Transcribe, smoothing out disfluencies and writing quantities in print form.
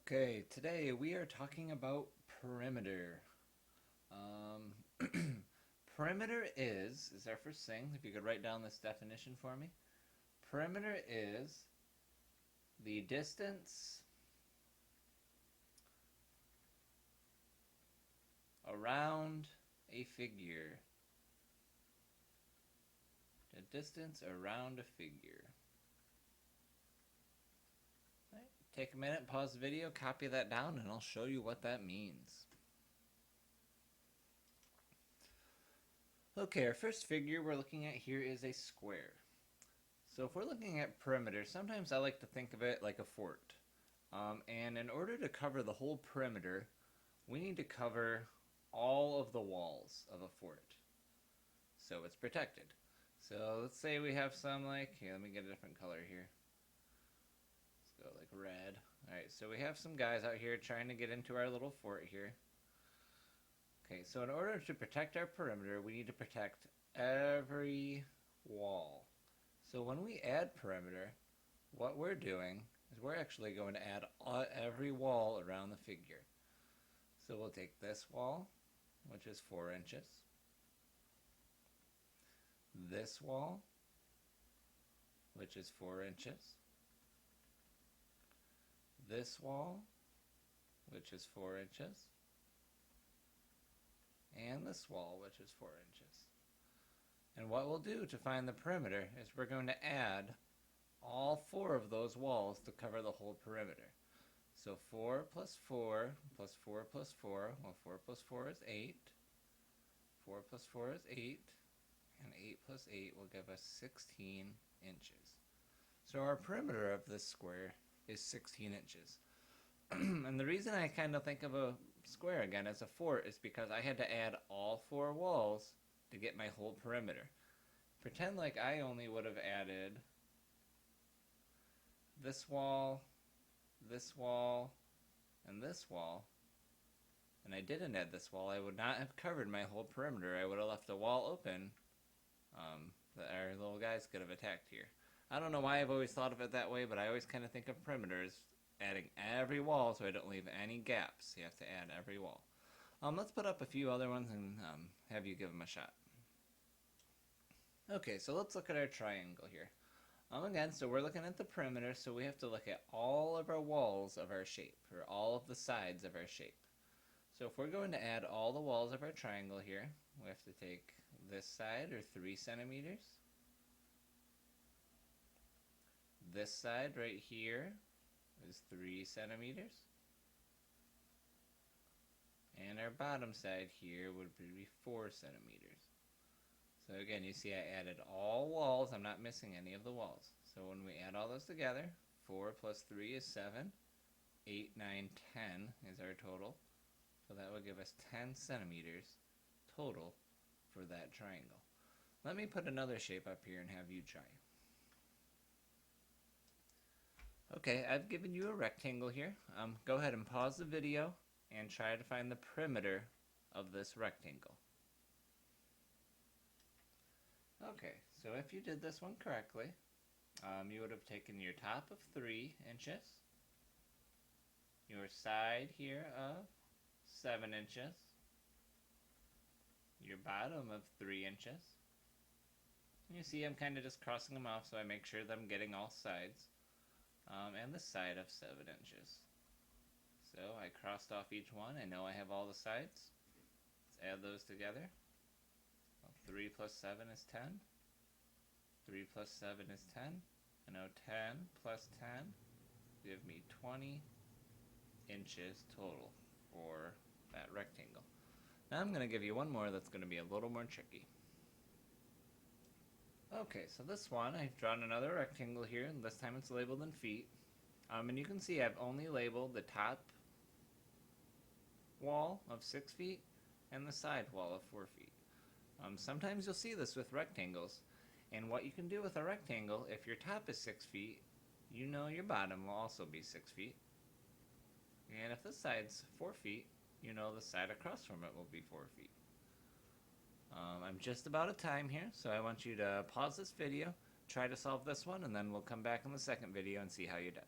Okay, today we are talking about perimeter. Perimeter is our first thing. If you could write down this definition for me. Perimeter is the distance around a figure. The distance around a figure. All right, take a minute, pause the video, copy that down, and I'll show you what that means. Okay, our first figure we're looking at here is a square. So if we're looking at perimeter, sometimes I like to think of it like a fort. And in order to cover the whole perimeter, we need to cover all of the walls of a fort, so it's protected. So let's say we have some here, let me get a different color here. Let's go like red. Alright, so we have some guys out here trying to get into our little fort here. Okay, so in order to protect our perimeter, we need to protect every wall. So when we add perimeter, what we're doing is we're actually going to add every wall around the figure. So we'll take this wall, which is 4 inches. This wall, which is 4 inches. This wall, which is 4 inches. And this wall, which is 4 inches. And what we'll do to find the perimeter is we're going to add all 4 of those walls to cover the whole perimeter. So 4 plus 4 plus 4 plus 4, well 4 plus 4 is 8, 4 plus 4 is 8, and 8 plus 8 will give us 16 inches. So our perimeter of this square is 16 inches. And the reason I kind of think of a square again as a fort is because I had to add all 4 walls to get my whole perimeter. Pretend like I only would have added this wall, and this wall, and I didn't add this wall, I would not have covered my whole perimeter. I would have left a wall open that our little guys could have attacked here. I don't know why I've always thought of it that way, but I always kind of think of perimeters adding every wall so I don't leave any gaps. You have to add every wall. Let's put up a few other ones and have you give them a shot. Okay, so let's look at our triangle here. Again, so we're looking at the perimeter, so we have to look at all of our walls of our shape, or all of the sides of our shape. So if we're going to add all the walls of our triangle here, we have to take this side, or 3 centimeters. This side right here is 3 centimeters. And our bottom side here would be 4 centimeters. So again, you see I added all walls. I'm not missing any of the walls. So when we add all those together, 4 plus 3 is 7. 8, 9, 10 is our total. So that would give us 10 centimeters total for that triangle. Let me put another shape up here and have you try. Okay, I've given you a rectangle here. Go ahead and pause the video and try to find the perimeter of this rectangle. Okay, so if you did this one correctly, you would have taken your top of 3 inches, your side here of 7 inches, your bottom of 3 inches. You see I'm kind of just crossing them off so I make sure that I'm getting all sides, and the side of 7 inches. So I crossed off each one. I know I have all the sides. Let's add those together. 3 plus 7 is 10. 3 plus 7 is 10. And now 10 plus 10 give me 20 inches total for that rectangle. Now I'm going to give you one more that's going to be a little more tricky. Okay, so this one, I've drawn another rectangle here, and this time it's labeled in feet. And you can see I've only labeled the top wall of 6 feet and the side wall of 4 feet. Sometimes you'll see this with rectangles, and what you can do with a rectangle, if your top is 6 feet, you know your bottom will also be 6 feet. And if this side's 4 feet, you know the side across from it will be 4 feet. I'm just about at time here, so I want you to pause this video, try to solve this one, and then we'll come back in the second video and see how you did.